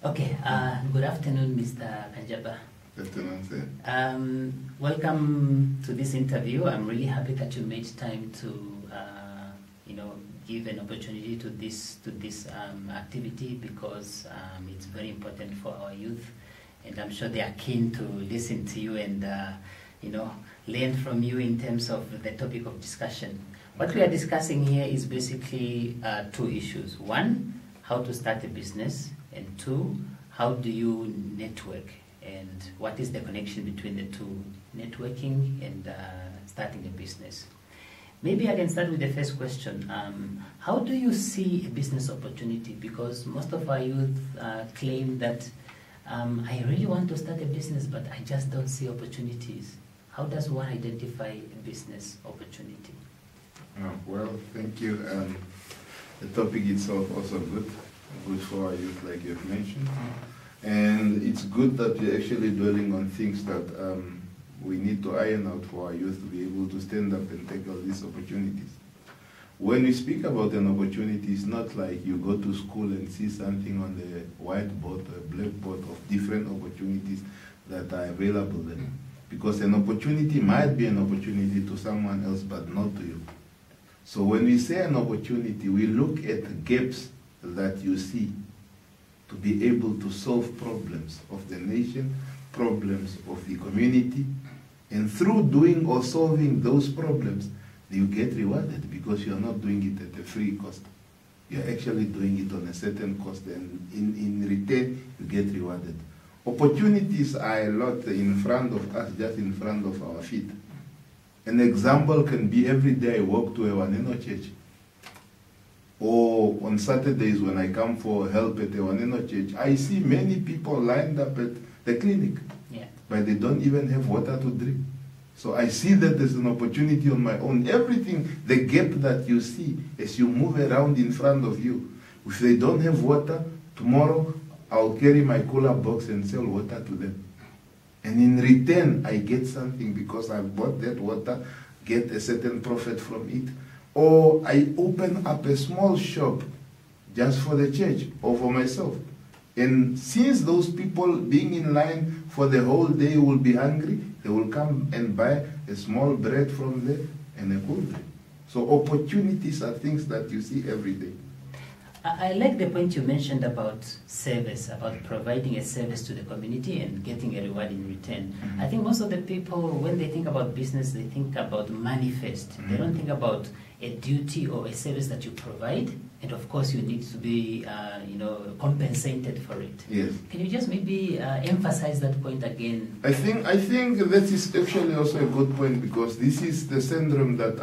Okay, good afternoon, Mr. Kanjaba. Good afternoon, sir. Welcome to this interview. I'm really happy that you made time to, give an opportunity to this activity because it's very important for our youth, and I'm sure they are keen to listen to you and learn from you in terms of the topic of discussion. What we are discussing here is basically two issues. One, how to start a business, and two, how do you network, and what is the connection between the two, networking and starting a business. Maybe I can start with the first question. How do you see a business opportunity? Because most of our youth claim that I really want to start a business, but I just don't see opportunities. How does one identify a business opportunity? Well, thank you. The topic itself also good for our youth, like you've mentioned. And it's good that we're actually dwelling on things that we need to iron out for our youth to be able to stand up and tackle these opportunities. When we speak about an opportunity, it's not like you go to school and see something on the whiteboard or blackboard of different opportunities that are available there. Because an opportunity might be an opportunity to someone else, but not to you. So when we say an opportunity, we look at gaps that you see to be able to solve problems of the nation, problems of the community, and through doing or solving those problems, you get rewarded because you are not doing it at a free cost. You are actually doing it on a certain cost, and in return, you get rewarded. Opportunities are a lot in front of us, just in front of our feet. An example can be every day I walk to a Waneno church. Or on Saturdays when I come for help at a Waneno church, I see many people lined up at the clinic. Yeah. But they don't even have water to drink. So I see that there's an opportunity on my own. Everything, the gap that you see as you move around in front of you, if they don't have water, tomorrow I'll carry my cooler box and sell water to them. And in return, I get something because I bought that water, get a certain profit from it. Or I open up a small shop just for the church or for myself. And since those people being in line for the whole day will be hungry, they will come and buy a small bread from there and a cool drink. So opportunities are things that you see every day. I like the point you mentioned about service, about providing a service to the community and getting a reward in return. Mm-hmm. I think most of the people, when they think about business, they think about money first. Mm-hmm. They don't think about a duty or a service that you provide, and of course you need to be, compensated for it. Yes. Can you just maybe emphasize that point again? I think that is actually also a good point, because this is the syndrome that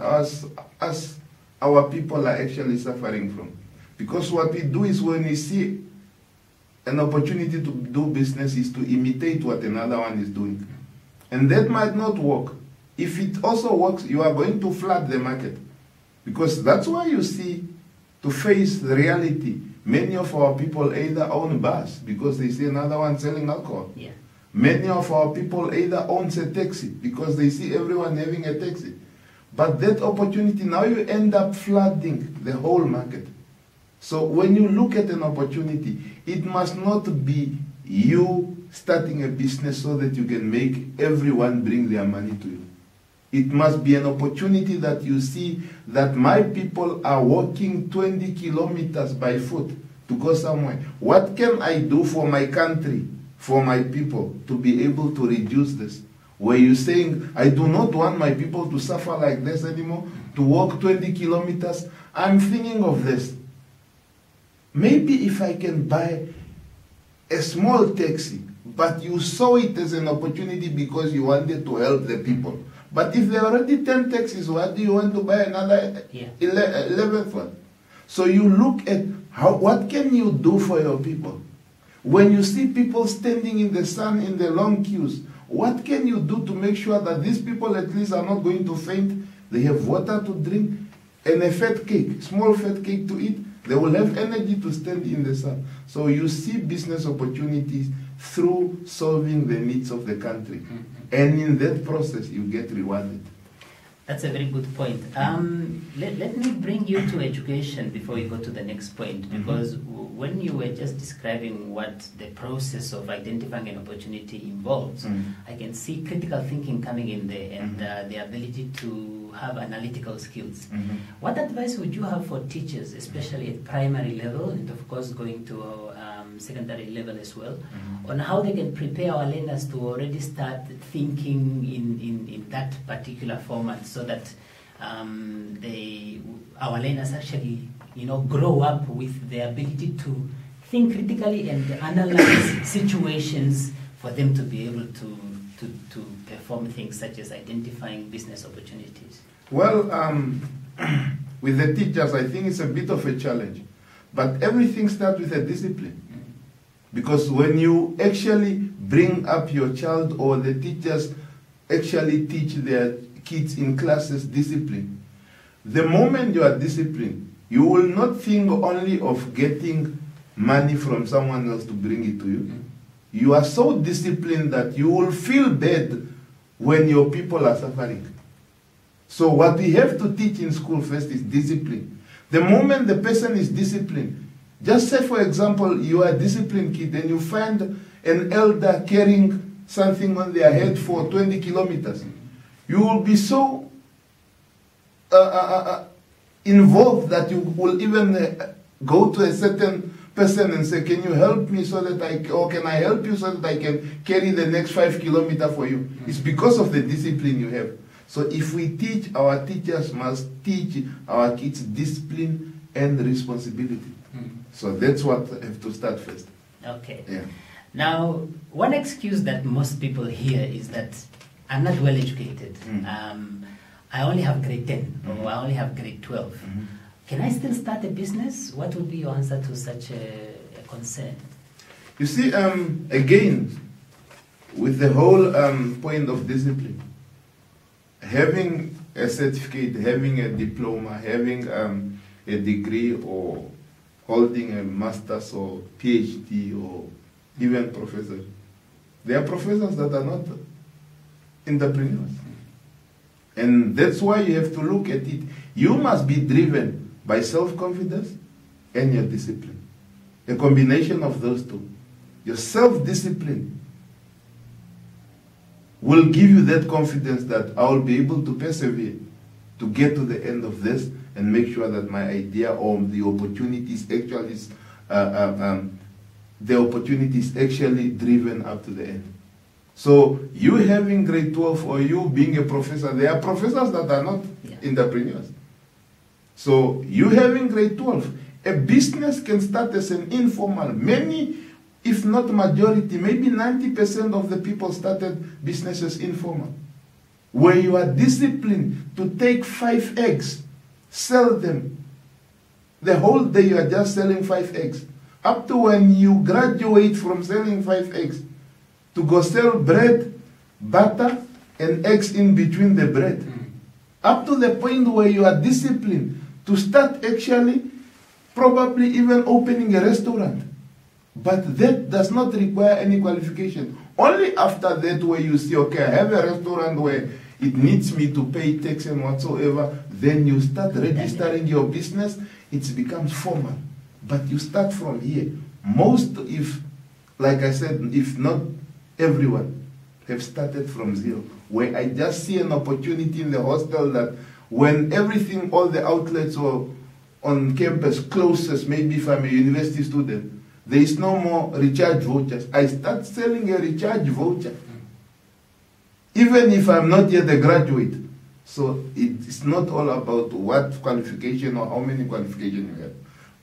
our people are actually suffering from. Because what we do is when we see an opportunity to do business is to imitate what another one is doing. And that might not work. If it also works, you are going to flood the market. Because that's why you see, to face the reality, many of our people either own bars because they see another one selling alcohol. Yeah. Many of our people either owns a taxi because they see everyone having a taxi. But that opportunity, now you end up flooding the whole market. So when you look at an opportunity, it must not be you starting a business so that you can make everyone bring their money to you. It must be an opportunity that you see that my people are walking 20 kilometers by foot to go somewhere. What can I do for my country, for my people, to be able to reduce this? Where you're saying, I do not want my people to suffer like this anymore, to walk 20 kilometers. I'm thinking of this. Maybe if I can buy a small taxi, but you saw it as an opportunity because you wanted to help the people. But if there are already 10 taxis, why do you want to buy another 11th one? So you look at what can you do for your people? When you see people standing in the sun in the long queues, what can you do to make sure that these people at least are not going to faint? They have water to drink and a fat cake, small fat cake to eat. They will have energy to stand in the sun. So you see business opportunities through solving the needs of the country. Mm-hmm. And in that process, you get rewarded. That's a very good point. Let me bring you to education before we go to the next point, because when you were just describing what the process of identifying an opportunity involves, I can see critical thinking coming in there and the ability to have analytical skills. What advice would you have for teachers, especially at primary level and of course going to secondary level as well, on how they can prepare our learners to already start thinking in that particular format, so that our learners actually, grow up with the ability to think critically and analyze situations for them to be able to perform things such as identifying business opportunities? Well, with the teachers, I think it's a bit of a challenge. But everything starts with a discipline. Because when you actually bring up your child, or the teachers actually teach their kids in classes discipline, the moment you are disciplined, you will not think only of getting money from someone else to bring it to you. You are so disciplined that you will feel bad when your people are suffering. So what we have to teach in school first is discipline. The moment the person is disciplined, just say, for example, you are a disciplined kid and you find an elder carrying something on their head for 20 kilometers. You will be so involved that you will even go to a certain person and say, can you help me so that or can I help you so that I can carry the next 5 kilometers for you? It's because of the discipline you have. So if we teach, our teachers must teach our kids discipline and responsibility. So that's what I have to start first. Okay. Yeah. Now, one excuse that most people hear is that I'm not well educated. I only have grade 10 or I only have grade 12. Can I still start a business? What would be your answer to such a concern? You see, again, with the whole point of discipline, having a certificate, having a diploma, having a degree, or holding a master's or PhD or even professor, there are professors that are not entrepreneurs. And that's why you have to look at it. You must be driven by self-confidence and your discipline. A combination of those two. Your self-discipline will give you that confidence that I will be able to persevere to get to the end of this and make sure that my idea or the opportunity is actually driven up to the end. So you having grade 12 or you being a professor, there are professors that are not entrepreneurs. So you having grade 12, a business can start as an informal. Many, if not majority, maybe 90% of the people started businesses informal. Where you are disciplined to take 5 eggs, sell them. The whole day you are just selling 5 eggs. Up to when you graduate from selling 5 eggs to go sell bread, butter, and eggs in between the bread. Up to the point where you are disciplined to start actually probably even opening a restaurant. But that does not require any qualification. Only after that where you see, okay, I have a restaurant where it needs me to pay tax and whatsoever, then you start registering your business, it becomes formal. But you start from here. Most, if, like I said, if not everyone, have started from zero. Where I just see an opportunity in the hostel that when everything, all the outlets or on campus closes, maybe if I'm a university student, there is no more recharge vouchers. I start selling a recharge voucher. Even if I'm not yet a graduate. So it's not all about what qualification or how many qualifications you have,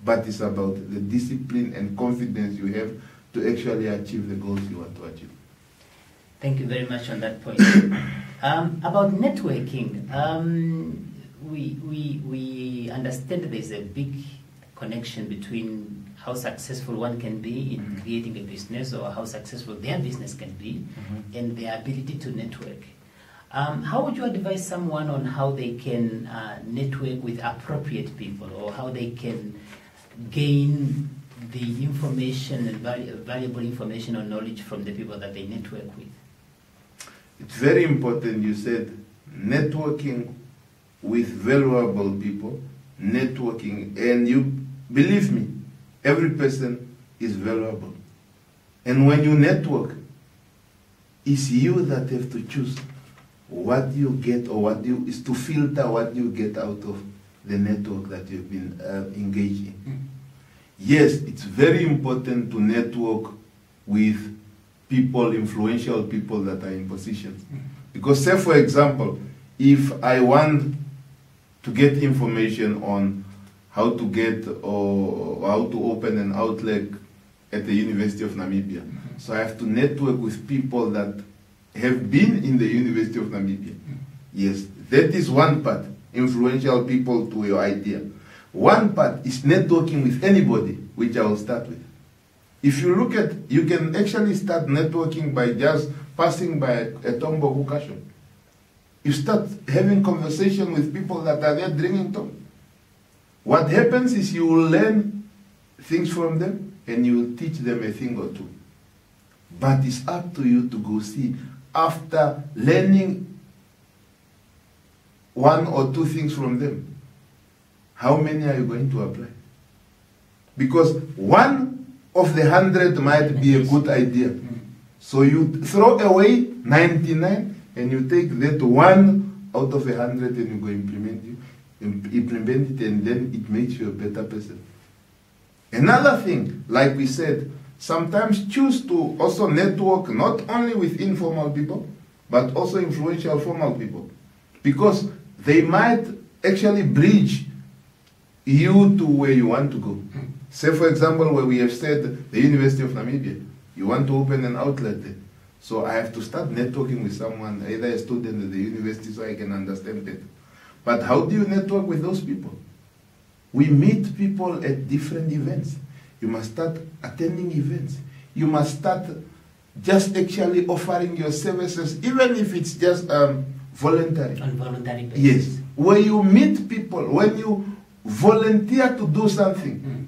but it's about the discipline and confidence you have to actually achieve the goals you want to achieve. Thank you very much on that point. About networking, we understand there's a big connection between how successful one can be in creating a business, or how successful their business can be, and their ability to network. How would you advise someone on how they can network with appropriate people, or how they can gain the information and valuable information or knowledge from the people that they network with? It's very important, you said, networking with valuable people, networking, and you believe me, every person is valuable. And when you network, it's you that have to choose what you get, or what you is to filter what you get out of the network that you've been engaged in. Yes, it's very important to network with people, influential people that are in positions. Because say for example, if I want to get information on how to get or how to open an outlet at the University of Namibia, so I have to network with people that have been in the University of Namibia. Yes, that is one part, influential people to your idea. One part is networking with anybody, which I will start with. If you look at, you can actually start networking by just passing by a tombo hookah. You start having conversation with people that are there drinking tom. What happens is you will learn things from them and you will teach them a thing or two. But it's up to you to go see, after learning one or two things from them, how many are you going to apply? Because one of the 100 might be a good idea. So you throw away 99 and you take that one out of 100 and you go implement it, and then it makes you a better person. Another thing, like we said, sometimes choose to also network not only with informal people, but also influential formal people. Because they might actually bridge you to where you want to go. Say for example, where we have said the University of Namibia, you want to open an outlet there. So I have to start networking with someone, either a student at the university, so I can understand better. But how do you network with those people? We meet people at different events. You must start attending events. You must start just actually offering your services, even if it's just voluntary. On voluntary basis. Yes. When you meet people, when you volunteer to do something,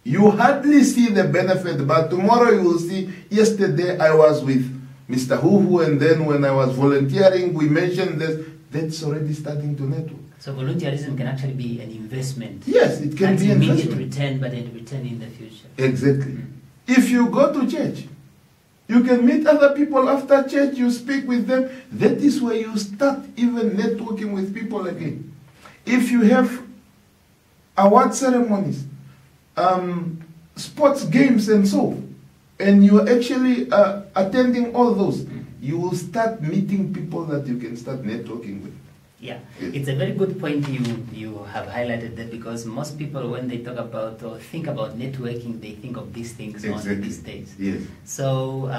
you hardly see the benefit, but tomorrow you will see, yesterday I was with Mr. Huhu, and then when I was volunteering, we mentioned this. That's already starting to network. So volunteerism can actually be an investment. Yes, it can be an immediate investment. return, but a return in the future. Exactly. If you go to church, you can meet other people after church, you speak with them. That is where you start even networking with people again. If you have award ceremonies, sports games and so, and you're actually attending all those, you will start meeting people that you can start networking with. Yeah, it's a very good point you have highlighted that, because most people, when they talk about or think about networking, they think of these things only these days. Yes. So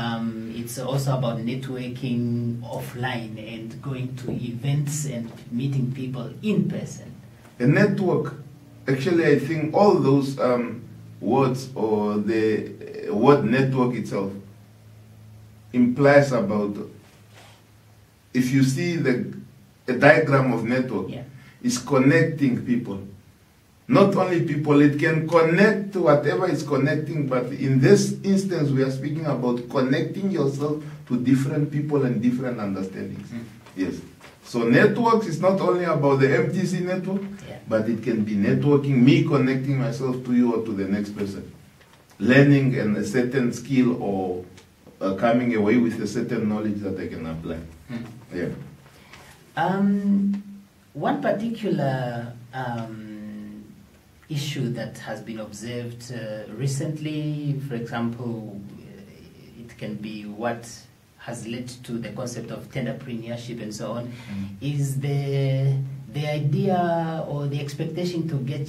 it's also about networking offline and going to events and meeting people in person. A network, actually I think all those words, or the word network itself, implies about, if you see a diagram of network, is connecting people. Not only people, it can connect to whatever is connecting, but in this instance we are speaking about connecting yourself to different people and different understandings. Yes. So networks is not only about the MTC network, but it can be networking, me connecting myself to you or to the next person. Learning a certain skill, or coming away with a certain knowledge that I can apply. Yeah. One particular issue that has been observed recently, for example, it can be what has led to the concept of entrepreneurship and so on, is the idea or the expectation to get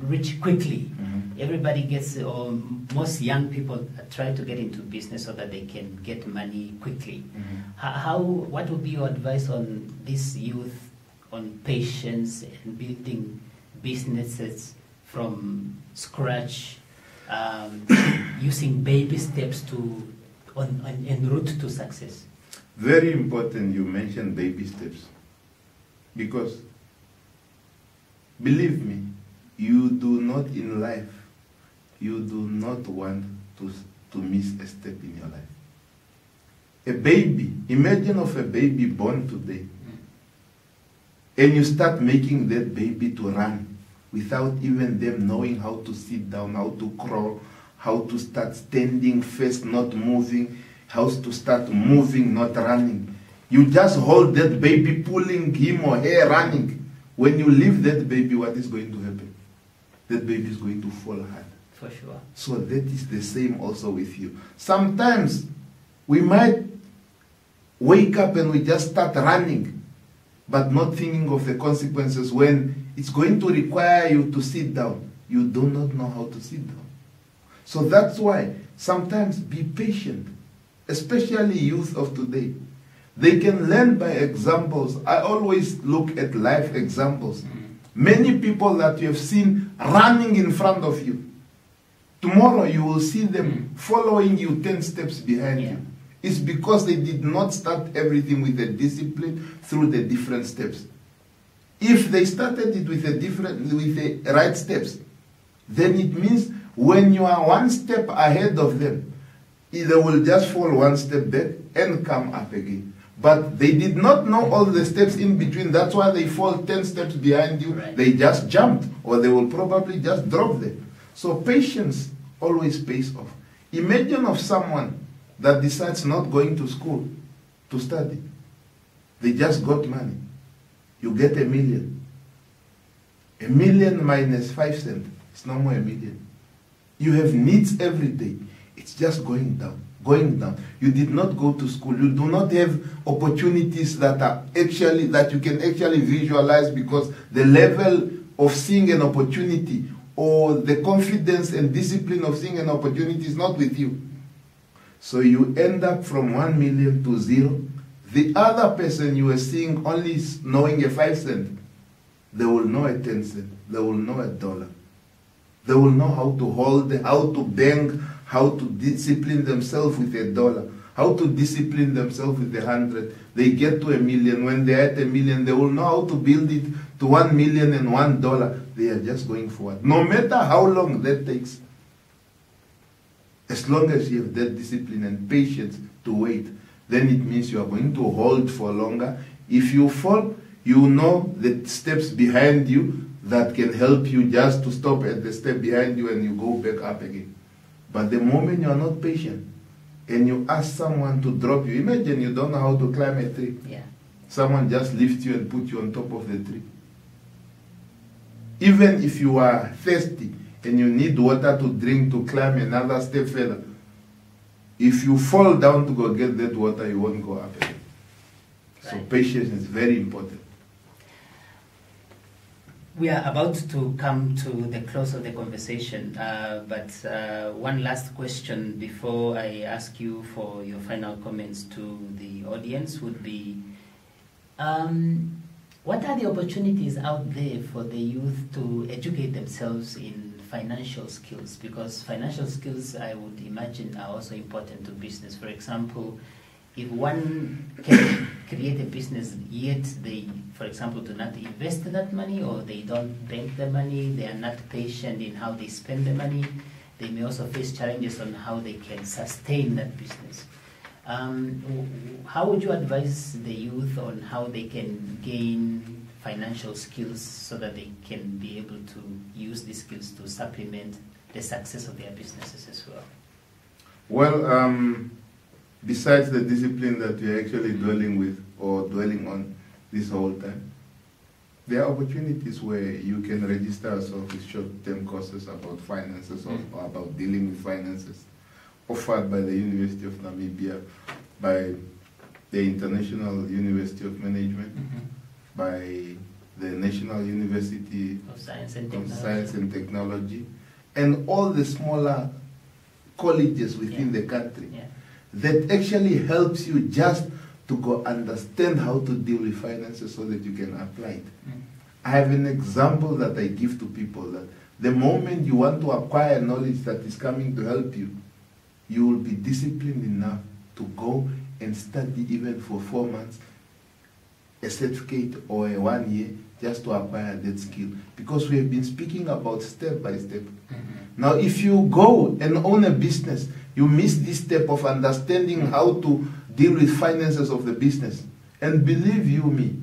rich quickly. Everybody gets, or most young people try to get into business so that they can get money quickly. What would be your advice on this youth, on patience and building businesses from scratch, using baby steps en route to success? Very important you mentioned baby steps, because believe me, you do not in life, you do not want to miss a step in your life. A baby, imagine of a baby born today. and you start making that baby to run without even them knowing how to sit down, how to crawl, how to start standing first, not moving, how to start moving, not running. You just hold that baby, pulling him or her running. When you leave that baby, what is going to happen? That baby is going to fall hard. For sure. So that is the same also with you. Sometimes we might wake up and we just start running, but not thinking of the consequences when it's going to require you to sit down. You do not know how to sit down. So that's why sometimes be patient, especially youth of today. They can learn by examples. I always look at life examples. Many people that you have seen running in front of you, tomorrow you will see them following you 10 steps behind you. It's because they did not start everything with a discipline through the different steps. If they started it with the right steps, then it means when you are one step ahead of them, they will just fall one step back and come up again. But they did not know all the steps in between. That's why they fall 10 steps behind you. Right. They just jumped, or they will probably just drop them. So patience always pays off. Imagine of someone that decides not going to school to study. They just got money. You get $1 million. $1 million minus 5 cents. It's no more $1 million. You have needs every day. It's just going down. Going down. You did not go to school. You do not have opportunities that you can actually visualize, because the level of seeing an opportunity or the confidence and discipline of seeing an opportunity is not with you. So you end up from 1 million to 0. The other person you are seeing only knowing a 5 cent, they will know a 10 cent. They will know $1. They will know how to hold, how to bank, how to discipline themselves with $1, how to discipline themselves with 100. They get to $1 million. When they are at $1 million, they will know how to build it to $1 million and $1. They are just going forward. No matter how long that takes, as long as you have that discipline and patience to wait, then it means you are going to hold for longer. If you fall, you know the steps behind you that can help you just to stop at the step behind you and you go back up again. But the moment you are not patient and you ask someone to drop you, imagine you don't know how to climb a tree. Yeah. Someone just lifts you and puts you on top of the tree. Even if you are thirsty and you need water to drink to climb another step further, if you fall down to go get that water, you won't go up again. Right. So patience is very important. We are about to come to the close of the conversation, but one last question before I ask you for your final comments to the audience would be, what are the opportunities out there for the youth to educate themselves in financial skills? Because financial skills, I would imagine, are also important to business. For example, if one can create a business, yet they, for example, do not invest that money, or they don't bank the money, they are not patient in how they spend the money, they may also face challenges on how they can sustain that business. How would you advise the youth on how they can gain financial skills so that they can be able to use these skills to supplement the success of their businesses as well? Well, besides the discipline that we're actually dwelling on this whole time, there are opportunities where you can register yourself with short-term courses about finances or about dealing with finances, offered by the University of Namibia, by the International University of Management, by the National University of Science and Technology, and all the smaller colleges within the country. Yeah. That actually helps you just to go understand how to deal with finances so that you can apply it. I have an example that I give to people, that the moment you want to acquire knowledge that is coming to help you, you will be disciplined enough to go and study even for 4 months, a certificate or a 1 year, just to acquire that skill. Because we have been speaking about step by step. Now, if you go and own a business, you miss this step of understanding how to deal with finances of the business. And believe you me,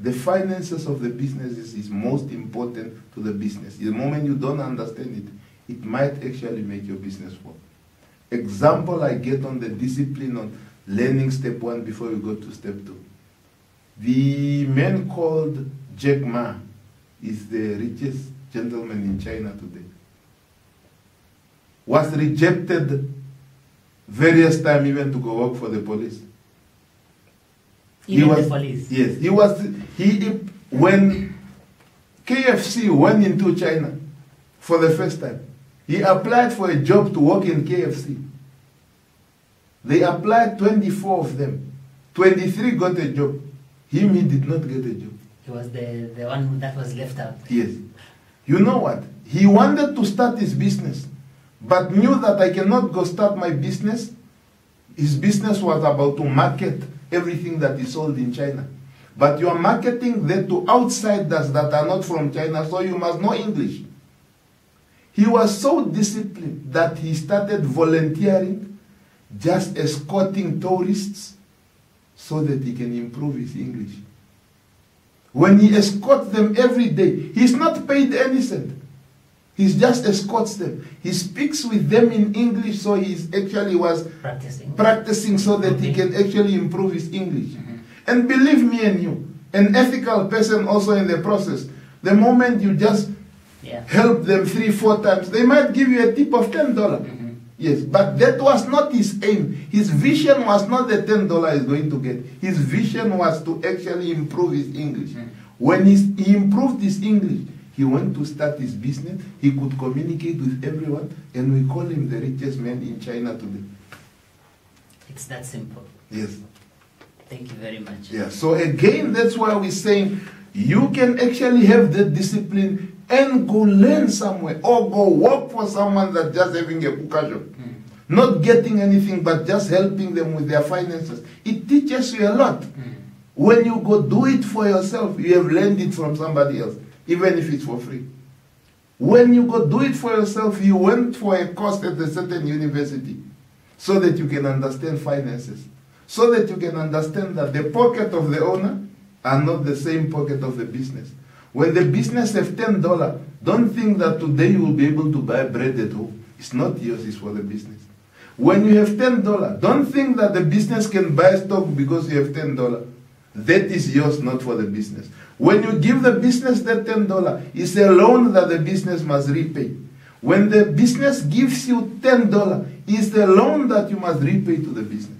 The finances of the businesses is most important to the business. The moment you don't understand it, it might actually make your business fall. Example I get on the discipline on learning step 1 before you go to step 2. The man called Jack Ma is the richest gentleman in China today. Was rejected various times even to go work for the police. Even the police? Yes. When KFC went into China for the first time, he applied for a job to work in KFC. They applied 24 of them. 23 got a job. Him, he did not get a job. He was the one that was left out. Yes. You know what? He wanted to start his business, but knew that I cannot go start my business. His business was about to market everything that is sold in China. But you are marketing that to outsiders that are not from China, so you must know English. He was so disciplined that he started volunteering, just escorting tourists so that he can improve his English. When he escorts them every day, he's not paid any cent. He just escorts them. He speaks with them in English, so he actually was practicing so that he can actually improve his English. And believe me and you, an ethical person also in the process, the moment you just help them 3-4 times, they might give you a tip of $10. Yes, but that was not his aim. His vision was not the $10 he's going to get. His vision was to actually improve his English. When he improved his English, he went to start his business. He could communicate with everyone, and we call him the richest man in China today. It's that simple. Yes. Thank you very much. Yeah, so again, that's why we're saying you can actually have the discipline and go learn somewhere or go work for someone that's just having a hookah shop. Not getting anything but just helping them with their finances. It teaches you a lot. When you go do it for yourself, you have learned it from somebody else, even if it's for free. When you go do it for yourself, you went for a course at a certain university so that you can understand finances, so that you can understand that the pocket of the owner are not the same pocket of the business. When the business has $10, don't think that today you will be able to buy bread at home. It's not yours, it's for the business. When you have $10, don't think that the business can buy stock because you have $10. That is yours, not for the business. When you give the business that $10, it's a loan that the business must repay. When the business gives you $10, it's a loan that you must repay to the business.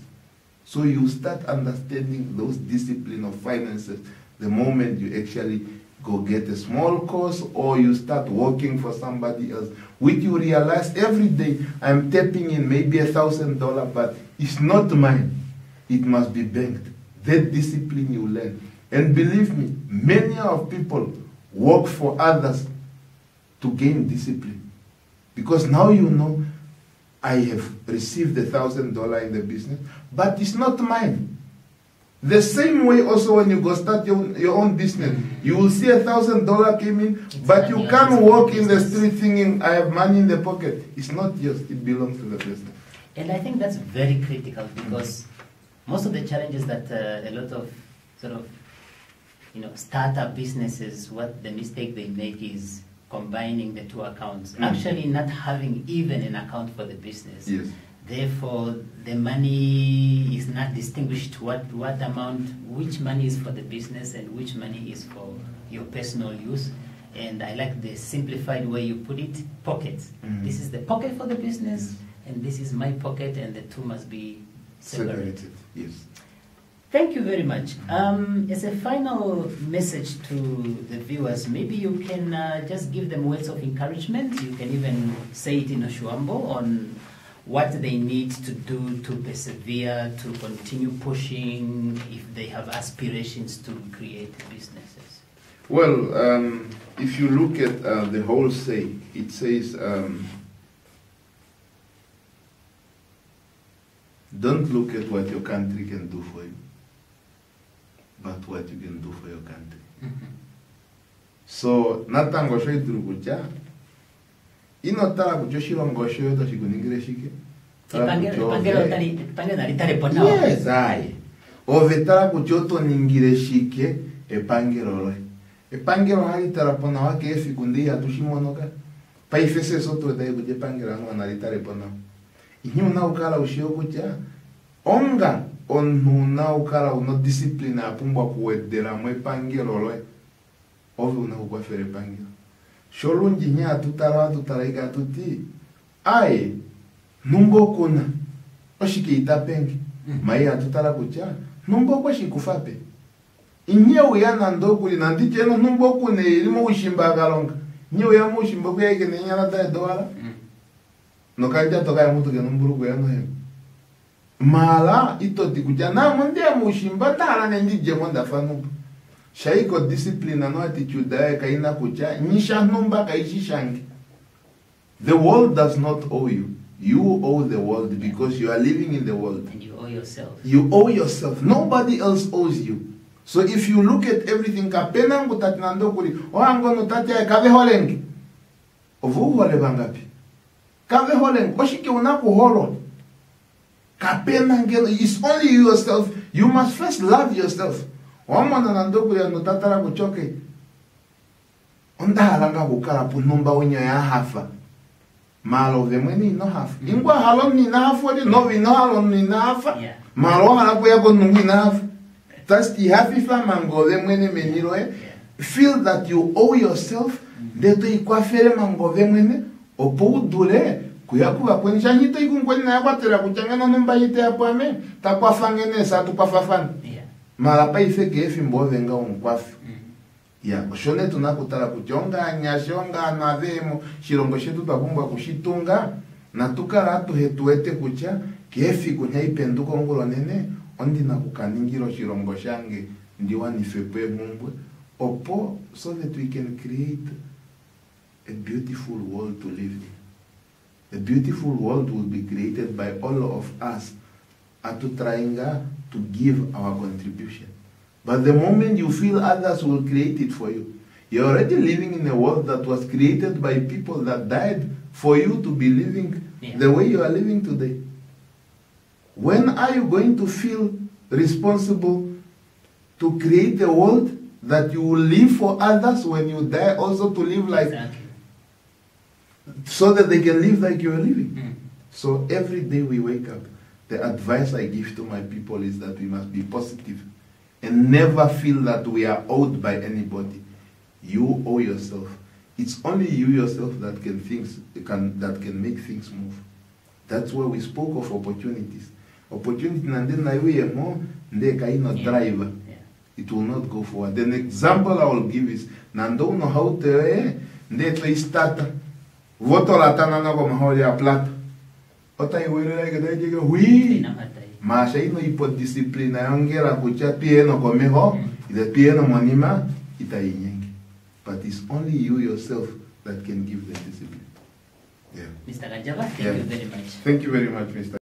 So you start understanding those discipline of finances the moment you actually go get a small course or you start working for somebody else, which you realize every day I'm tapping in maybe $1,000, but it's not mine. It must be banked. That discipline you learn. And believe me, many of people work for others to gain discipline. Because now you know I have received $1,000 in the business, but it's not mine. The same way also when you go start your own business, you will see $1,000 came in, but you can't walk in the street thinking, I have money in the pocket. It's not yours, it belongs to the business. And I think that's very critical because most of the challenges that a lot of startup businesses, what the mistake they make is combining the two accounts. Actually not having even an account for the business. Yes. Therefore, the money is not distinguished what amount, which money is for the business and which money is for your personal use. And I like the simplified way you put it, pockets. This is the pocket for the business, and this is my pocket, and the two must be separated. Yes. Thank you very much. As a final message to the viewers, maybe you can just give them words of encouragement. You can even say it in Oshuambo on what they need to do to persevere, to continue pushing if they have aspirations to create businesses. Well, if you look at the whole say, it says, don't look at what your country can do for you, but what you can do for your country. So, natango shoituru kucha, inotara kucho shilongo shoyoto shikuningire shike. Yes, aye. Ovetara kucho to ningire shike, epangelo epangelo halitara pona wake efi kundi hatushimonoka paifese soto dai kuje pangelo anu analitare pona inyu na ukala ushio kucha onga onu na ukala uno discipline apumbwa kuwedera mwe pangelo loe ovi una kukwafere pangelo sholunji nya tutaraika tuti ai numbo kuna oshike itapenge mai atutara kucha numbo kwa shikufape inyewe yana ndokuli nandicheno numbo kune ilimo ushimba kalonga nyewe ya mushimba kuyeke nenyala ta doala no kanja toka ya mutu ke numburu kuyano he mala itoti kucha na munde mushimba tala nenjije monda fanu shaiko discipline no attitude ya kaina kucha nisha numba kaishishangi. The world does not owe you. You owe the world because you are living in the world. And you owe yourself. You owe yourself. Nobody else owes you. So if you look at everything, kapena ngutatinando kuri, oangono tatia kave holengi. Ovu hole bangapi. Kave holengi. Oshike unaku holo. Kapena ngelo. It's only you yourself. You must first love yourself. Wamana nando kuri anotatara kuchoke. Onda halanga kukara punumba unya ya hafa. Malo vemweni no hafa. Ingwa halon ni na hafa di no vi no halon ni na hafa. Malo halaku ya konungi na hafa. That's the happy mango vemweni meniro feel that you owe yourself. Deto ikwafere mango vemweni opo dule kuyakuwa kweni shanyito ikungweni na yakwatera kuchangana numba yite hapo ame takwa fangene sa tukwa fafana. Malapa ifeke efi mbo venga unkwafi. Ya, oshone tunakutara kuchonga nyashonga na vemo shirongo shetu takumba kushitunga na tukara tuhetuete kucha kefi kunya ipenduko ngolo nene ondi na kukaningiro shirongo shange ndiwa nifepe mumbwe opo so that we can create a beautiful world to live in. A beautiful world will be created by all of us atu trying to give our contribution. But the moment you feel others will create it for you, you're already living in a world that was created by people that died for you to be living the way you are living today. When are you going to feel responsible to create a world that you will live for others when you die also to live like, so that they can live like you are living? So every day we wake up, the advice I give to my people is that we must be positive and never feel that we are owed by anybody. You owe yourself. It's only you yourself that can make things move. That's why we spoke of opportunities. Opportunity driver. It will not go forward. An example I will give is Nando know how to start voto latana na maholi a plata. Ota hui Masha ino ipo disciplina yongera kucha pieno komeho ide pieno monima itainyenge. But it's only you yourself that can give the discipline. Mr. Ganjaba, thank you very much. Thank you very much, Mr.